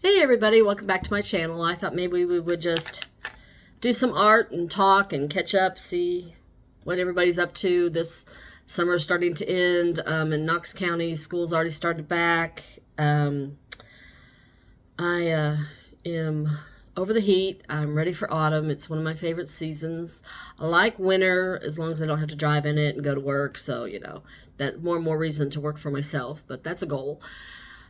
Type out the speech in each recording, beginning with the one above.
Hey everybody, welcome back to my channel. I thought maybe we would just do some art and talk and catch up, see what everybody's up to. This summer is starting to end. In Knox County, school's already started back. I am over the heat. I'm ready for autumn. It's one of my favorite seasons. I like winter as long as I don't have to drive in it and go to work. So, that more and more reason to work for myself, but that's a goal.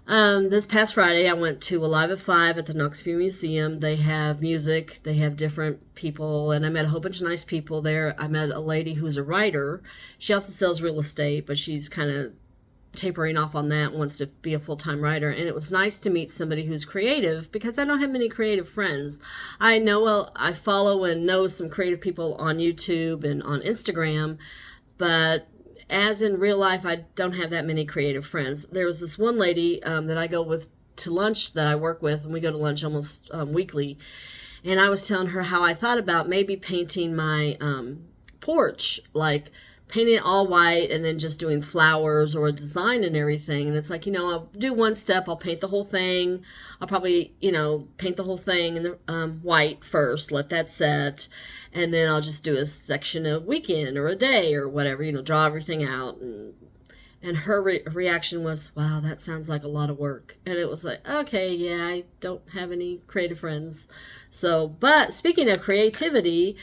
This past Friday, I went to Alive at 5 at the Knoxville Museum. They have music, they have different people, and I met a whole bunch of nice people there. I met a lady who's a writer. She also sells real estate, but she's kind of tapering off on that, wants to be a full-time writer. And it was nice to meet somebody who's creative because I don't have many creative friends. I follow and know some creative people on YouTube and on Instagram, but as in real life, I don't have that many creative friends. There was this one lady that I go with to lunch that I work with, and we go to lunch almost weekly. And I was telling her how I thought about maybe painting my porch, like painting it all white and then just doing flowers or a design and everything. And it's like, I'll do one step, I'll paint the whole thing. I'll probably, paint the whole thing in the white first, let that set. And then I'll just do a section a weekend or a day or whatever, draw everything out. And her reaction was, wow, that sounds like a lot of work. And it was like, okay, yeah, I don't have any creative friends. So, but speaking of creativity,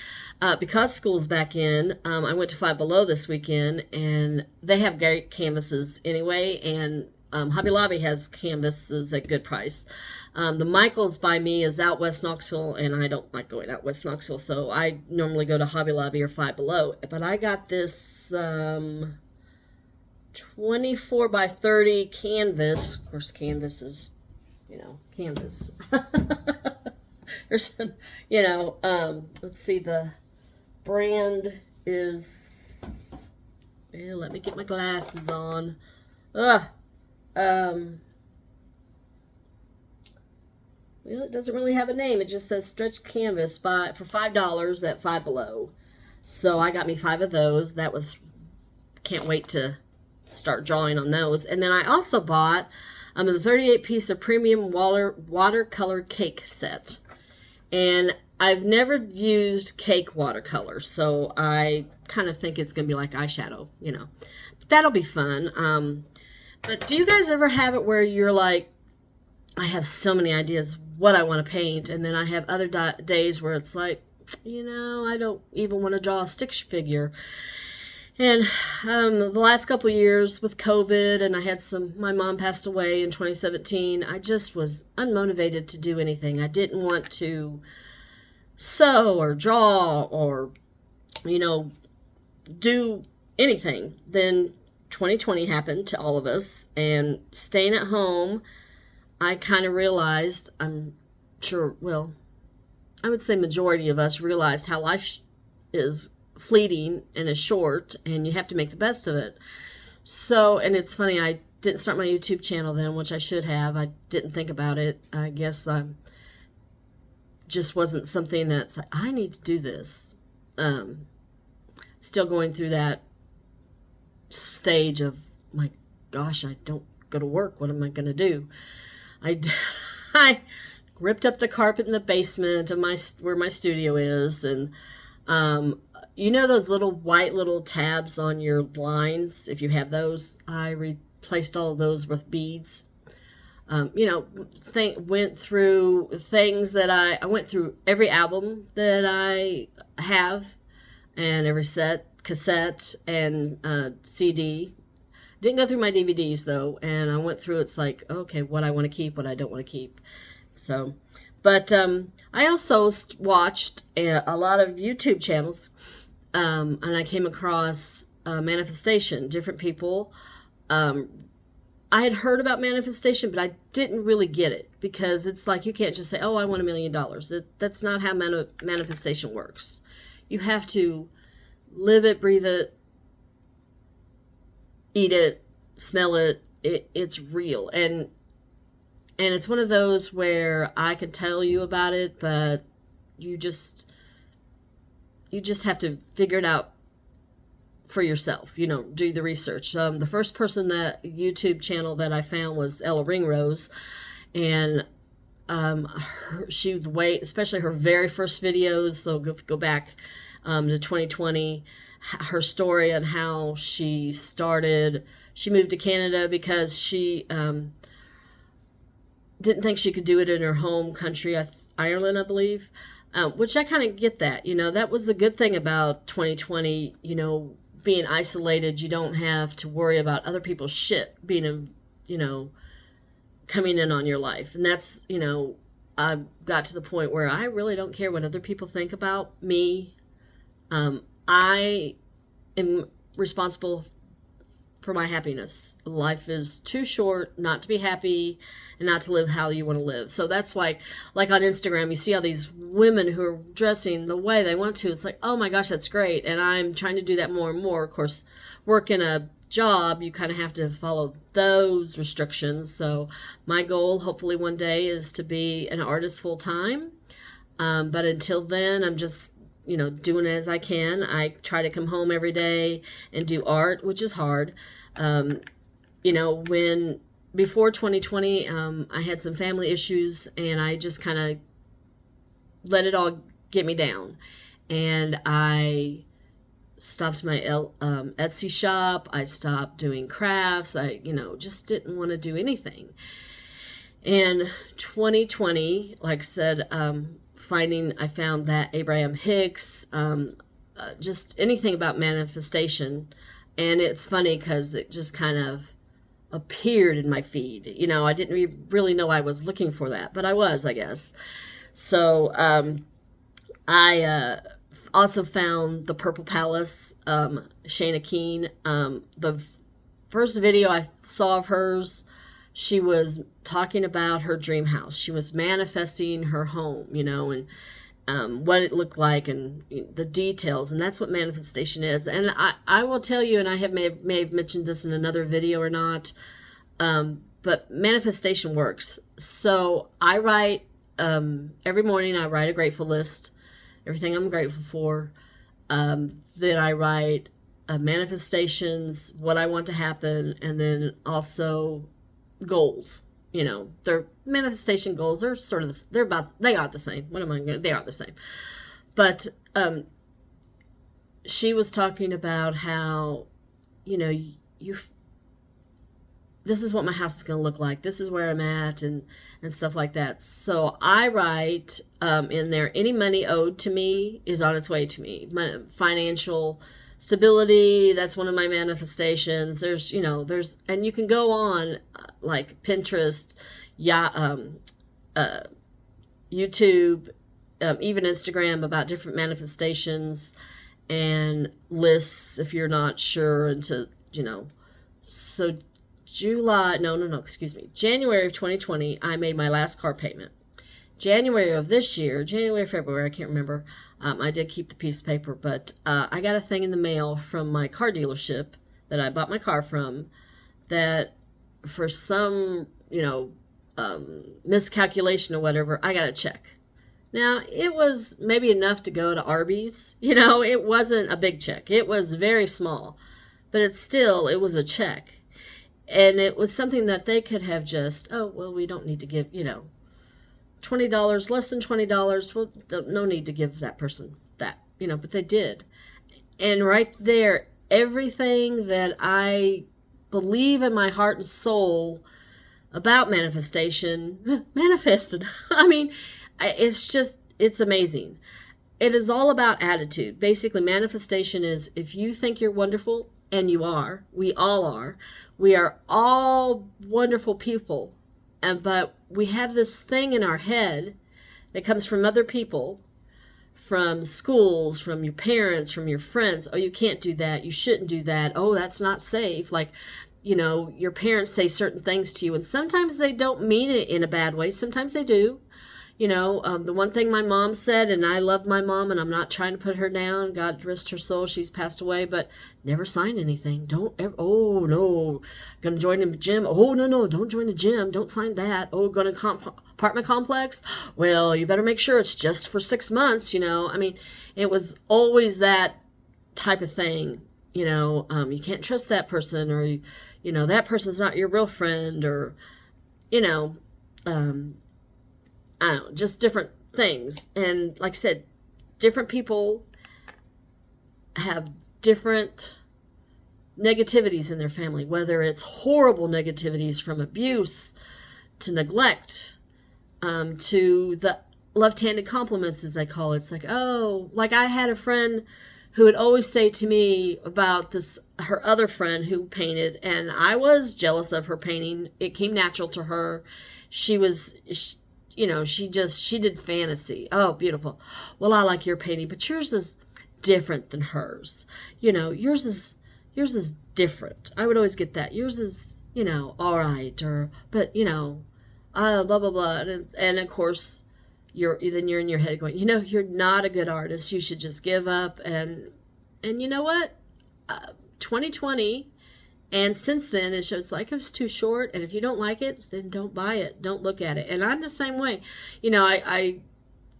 because school's back in, I went to Five Below this weekend, and they have great canvases anyway, and Hobby Lobby has canvases at good price. The Michaels by me is out West Knoxville, and I don't like going out West Knoxville, so I normally go to Hobby Lobby or Five Below. But I got this 24 by 30 canvas. Of course, canvas is, canvas. There's, let's see, the brand is, let me get my glasses on. Well, it doesn't really have a name. It just says stretch canvas for $5 at Five Below. So I got me 5 of those. Can't wait to start drawing on those. And then I also bought the 38 piece of premium watercolor cake set. And I've never used cake watercolor, so I kind of think it's going to be like eyeshadow, But that'll be fun. But do you guys ever have it where you're like, I have so many ideas what I want to paint, and then I have other days where it's like, I don't even want to draw a stick figure. And the last couple of years with COVID, and I had my mom passed away in 2017, I just was unmotivated to do anything. I didn't want to sew or draw or, do anything. Then 2020 happened to all of us, and staying at home, I kind of realized, I'm sure, well, I would say majority of us realized how life is fleeting and is short, and you have to make the best of it. So, and it's funny, I didn't start my YouTube channel then, which I should have. I didn't think about it. I guess just wasn't something that's like, I need to do this. Still going through that stage of, my gosh, I don't go to work. What am I going to do? I ripped up the carpet in the basement of where my studio is, and those little white little tabs on your blinds, if you have those, I replaced all of those with beads. Went through things that I went through every album that I have, and every cassette and CD. Didn't go through my DVDs though, and I went through, it's like, okay, what I want to keep, what I don't want to keep. So, but I also watched a lot of YouTube channels, and I came across manifestation, different people. I had heard about manifestation, but I didn't really get it, because it's like, you can't just say, oh, I want $1 million. That's not how manifestation works. You have to live it, breathe it, eat it, smell it. It's real. And it's one of those where I can tell you about it, but you just have to figure it out for yourself, do the research. The first person, that YouTube channel that I found was Ella Ringrose, and the way, especially her very first videos, so go back to 2020, her story on how she started. She moved to Canada because she didn't think she could do it in her home country, Ireland, I believe. Which I kind of get that. That was the good thing about 2020. Being isolated, you don't have to worry about other people's shit being coming in on your life. And that's, I got to the point where I really don't care what other people think about me. I am responsible for my happiness. Life is too short not to be happy and not to live how you want to live. So that's why, like on Instagram, you see all these women who are dressing the way they want to. It's like, oh my gosh, that's great. And I'm trying to do that more and more. Of course, working a job, you kind of have to follow those restrictions. So my goal, hopefully one day, is to be an artist full time. But until then, I'm just doing as I can. I try to come home every day and do art, which is hard. When before 2020, I had some family issues, and I just kind of let it all get me down. And I stopped my Etsy shop. I stopped doing crafts. I, just didn't want to do anything. And 2020, like I said, I found that Abraham Hicks, just anything about manifestation. And it's funny because it just kind of appeared in my feed. I didn't really know I was looking for that, but I was, I guess. So I also found The Purple Palace, Shana Keen. The first video I saw of hers, she was talking about her dream house. She was manifesting her home, and what it looked like and the details. And that's what manifestation is. And I will tell you, and I may have mentioned this in another video or not, but manifestation works. So I write, every morning I write a grateful list, everything I'm grateful for. Then I write manifestations, what I want to happen, and then also goals. Their manifestation goals are sort of, they are the same. They are the same. But she was talking about how, this is what my house is going to look like. This is where I'm at, and stuff like that. So I write in there, any money owed to me is on its way to me. My financial stability, that's one of my manifestations. There's, and you can go on like Pinterest, YouTube, even Instagram, about different manifestations and lists if you're not sure. So January of 2020, I made my last car payment. January of this year, January, February, I can't remember. I did keep the piece of paper, but I got a thing in the mail from my car dealership that I bought my car from, that for some, miscalculation or whatever, I got a check. Now, it was maybe enough to go to Arby's. It wasn't a big check. It was very small, but it was a check. And it was something that they could have just, we don't need to give, $20, less than $20. Well, no need to give that person that, but they did. And right there, everything that I believe in my heart and soul about manifestation manifested. I mean, it's amazing. It is all about attitude. Basically, manifestation is, if you think you're wonderful, and you are, we all are. We are all wonderful people. But we have this thing in our head that comes from other people, from schools, from your parents, from your friends. Oh, you can't do that. You shouldn't do that. Oh, that's not safe. Like, your parents say certain things to you, and sometimes they don't mean it in a bad way. Sometimes they do. The one thing my mom said, and I love my mom, and I'm not trying to put her down. God rest her soul. She's passed away, but never sign anything. Don't ever, oh no, gonna join the gym. Oh no, don't join the gym. Don't sign that. Oh, gonna apartment complex. Well, you better make sure it's just for 6 months. I mean, it was always that type of thing. You can't trust that person, or that person's not your real friend, or I don't know, just different things. And like I said, different people have different negativities in their family, whether it's horrible negativities from abuse to neglect, to the left-handed compliments, as they call it. It's like, oh, like I had a friend who would always say to me about this, her other friend who painted, and I was jealous of her painting. It came natural to her. She was, she did fantasy. Oh, beautiful. Well, I like your painting, but yours is different than hers. Yours is different. I would always get that. Yours is, all right, but blah blah blah, and of course, you're in your head going, you're not a good artist. You should just give up. And you know what? 2020, and since then, it's like it's too short. And if you don't like it, then don't buy it. Don't look at it. And I'm the same way. I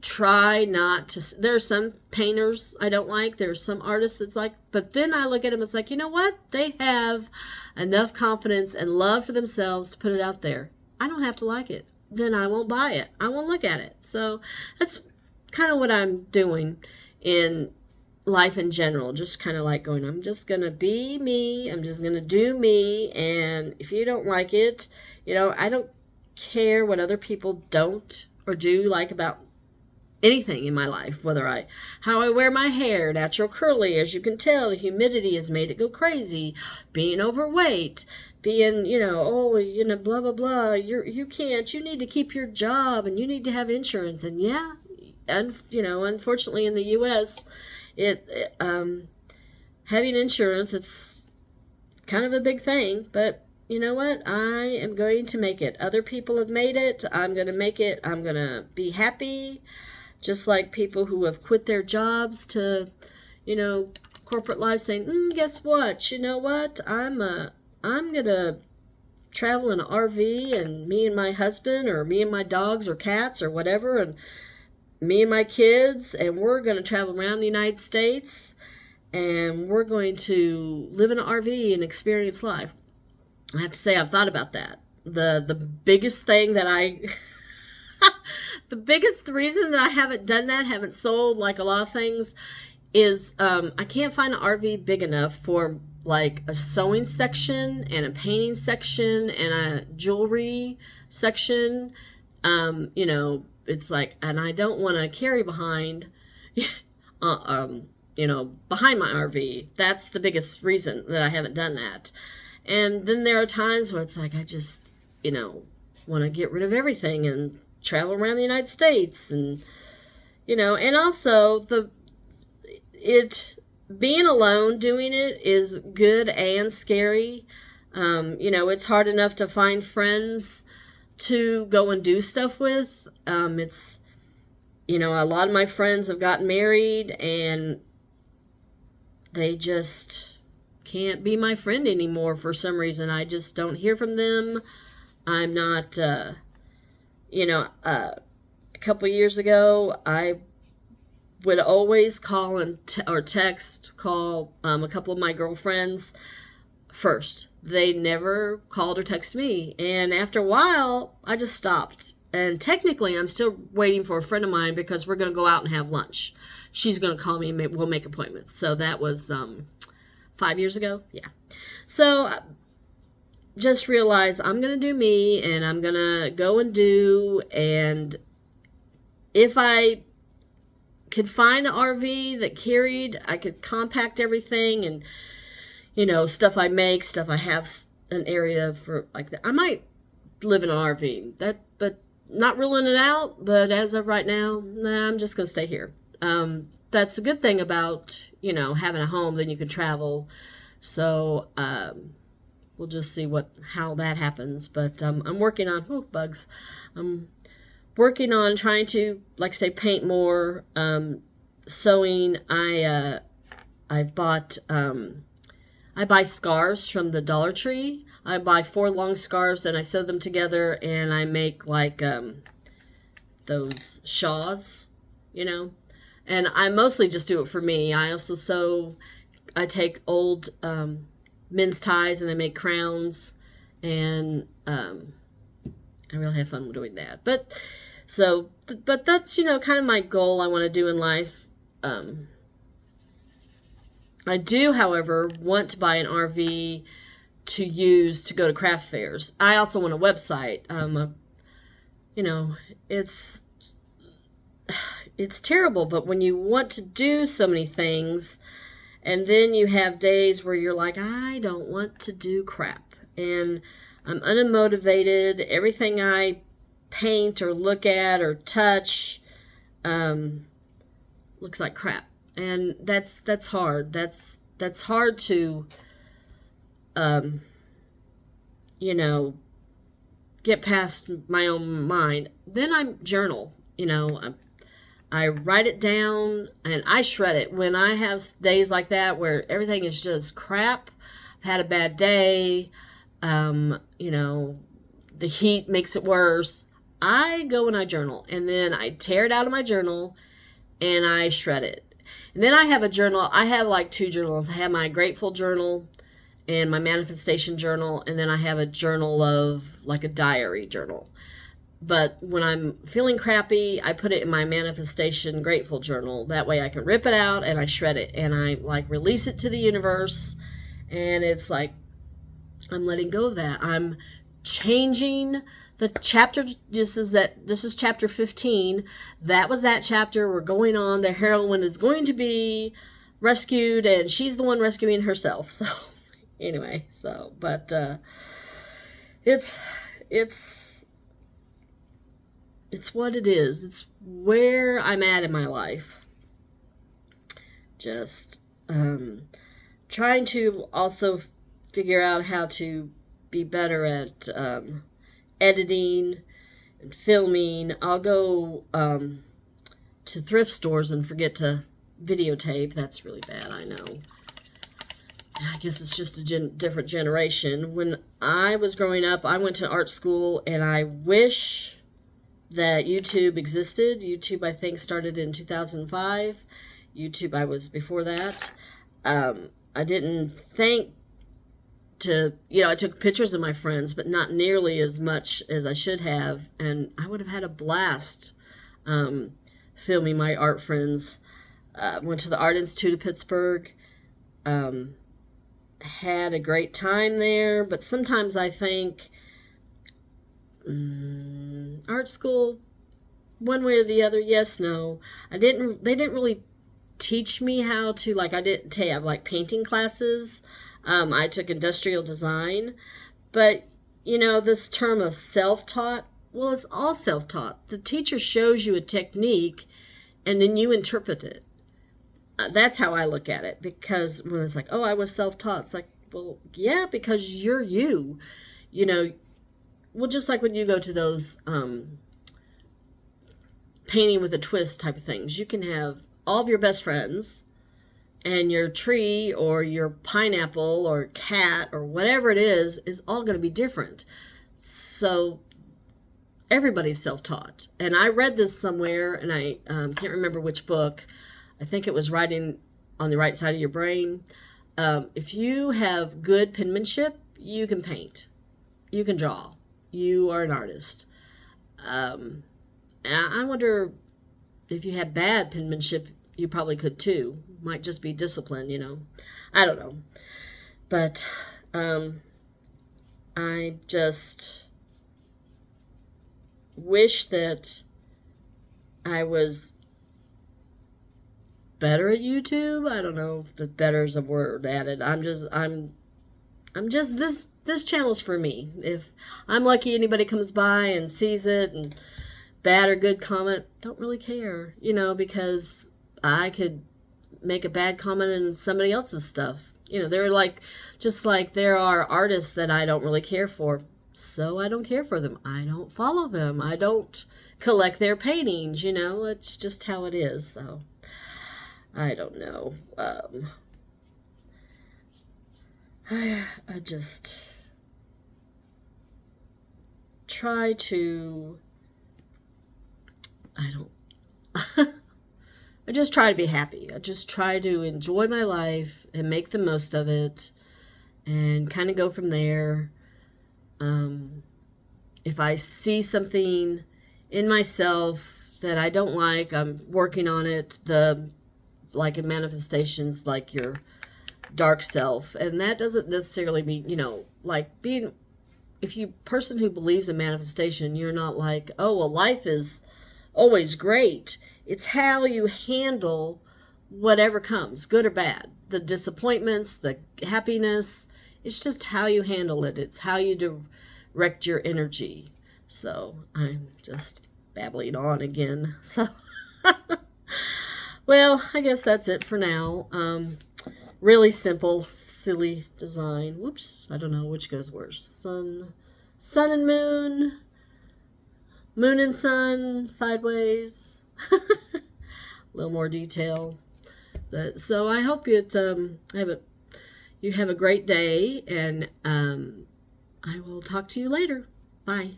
try not to. There are some painters I don't like. There are some artists that's like, but then I look at them, it's like, you know what? They have enough confidence and love for themselves to put it out there. I don't have to like it. Then I won't buy it. I won't look at it. So that's kind of what I'm doing in life in general. Just kind of like going, I'm just going to be me. I'm just going to do me. And if you don't like it, I don't care what other people don't or do like about anything in my life, whether how I wear my hair, natural curly. As you can tell, the humidity has made it go crazy. Being overweight, being, blah, blah, blah. You can't, you need to keep your job and you need to have insurance. And yeah, and, unfortunately in the U.S., having insurance, it's kind of a big thing, but you know what? I am going to make it. Other people have made it. I'm going to make it. I'm going to be happy. Just like people who have quit their jobs to, corporate life, saying, guess what? You know what? I'm going to travel in an RV, and me and my husband, or me and my dogs or cats or whatever, and me and my kids, and we're going to travel around the United States, and we're going to live in an RV and experience life. I have to say, I've thought about that. The biggest thing that the biggest reason that I haven't done that, haven't sold like a lot of things, is I can't find an RV big enough for like a sewing section and a painting section and a jewelry section. It's like, and I don't want to carry behind, behind my RV. That's the biggest reason that I haven't done that. And then there are times where it's like, I just, want to get rid of everything and travel around the United States, and and also being alone doing it is good and scary. It's hard enough to find friends to go and do stuff with. It's a lot of my friends have gotten married and they just can't be my friend anymore for some reason. I just don't hear from them. I'm not a couple of years ago, I would always call and call a couple of my girlfriends first. They never called or texted me, and after a while, I just stopped. And technically, I'm still waiting for a friend of mine because we're going to go out and have lunch. She's going to call me and we'll make appointments. So that was 5 years ago. Yeah. So just realize I'm going to do me, and I'm going to go and do, and if I could find an RV that carried, I could compact everything and, stuff I make, stuff I have an area for like that. I might live in an RV, but not ruling it out, but as of right now, nah, I'm just going to stay here. That's the good thing about, having a home, then you can travel. So, we'll just see how that happens. But I'm working on bugs. I'm working on trying to, like I say, paint more. Sewing. I buy scarves from the Dollar Tree. I buy 4 long scarves and I sew them together, and I make like those shawls, And I mostly just do it for me. I also sew. I take old men's ties and I make crowns, and I really have fun doing that. But So, but that's, kind of my goal I want to do in life. I do, however, want to buy an RV to use to go to craft fairs. I also want a website. You know, it's it's terrible, but when you want to do so many things, and then you have days where you're like, I don't want to do crap, and I'm unmotivated. Everything I paint or look at or touch looks like crap, and that's hard. That's hard to you know get past my own mind. Then I journal. I write it down and I shred it. When I have days like that where everything is just crap, I've had a bad day, the heat makes it worse, I go and I journal. And then I tear it out of my journal and I shred it. And then I have a journal. I have like two journals. I have my grateful journal and my manifestation journal. And then I have a journal of like a diary journal. But when I'm feeling crappy, I put it in my manifestation grateful journal. That way I can rip it out and I shred it and I like release it to the universe. And it's like, I'm letting go of that. I'm changing the chapter. This is chapter 15. That was that chapter. We're going on. The heroine is going to be rescued and she's the one rescuing herself. So anyway, but it's what it is. It's where I'm at in my life. Just trying to also figure out how to be better at editing and filming. I'll go to thrift stores and forget to videotape. That's really bad, I know. I guess it's just a different generation. When I was growing up, I went to art school, and I wish that YouTube existed. YouTube, I think, started in 2005. YouTube, I was before that. I didn't think I took pictures of my friends, but not nearly as much as I should have. And I would have had a blast filming my art friends. Went to the Art Institute of Pittsburgh. Had a great time there, but sometimes I think art school, one way or the other, yes, no. They didn't really teach me how to, like, I didn't have like painting classes. I took industrial design, but this term of self-taught, well, it's all self-taught. The teacher shows you a technique and then you interpret it. That's how I look at it, because when it's like, oh, I was self-taught, it's like, well, yeah, because you're you. Well, just like when you go to those painting with a twist type of things, you can have all of your best friends and your tree or your pineapple or cat or whatever it is all going to be different. So everybody's self-taught. And I read this somewhere, and I can't remember which book. I think it was Writing on the Right Side of Your Brain. If you have good penmanship, you can paint. You can draw. You are an artist. I wonder if you have bad penmanship, you probably could too. Might just be discipline, I don't know. But I just wish that I was better at YouTube. I don't know if the better is a word added. I'm just this channel's for me. If I'm lucky anybody comes by and sees it and bad or good comment, don't really care, because I could make a bad comment in somebody else's stuff. They're like, just like there are artists that I don't really care for, so I don't care for them. I don't follow them. I don't collect their paintings, it's just how it is. So I don't know. I just try to, I just try to be happy. I just try to enjoy my life and make the most of it and kind of go from there. If I see something in myself that I don't like. I'm working on it. Like in manifestations, like your dark self, and that doesn't necessarily mean, like being, if you person who believes in manifestation, you're not like, oh well, life is always great. It's how you handle whatever comes, good or bad, the disappointments, the happiness. It's just how you handle it. It's how you direct your energy. So I'm just babbling on again. So well, I guess that's it for now. Really simple, silly design. Whoops, I don't know which goes worse. Sun and moon, moon and sun, sideways. A little more detail. So I hope you have a great day, and I will talk to you later. Bye.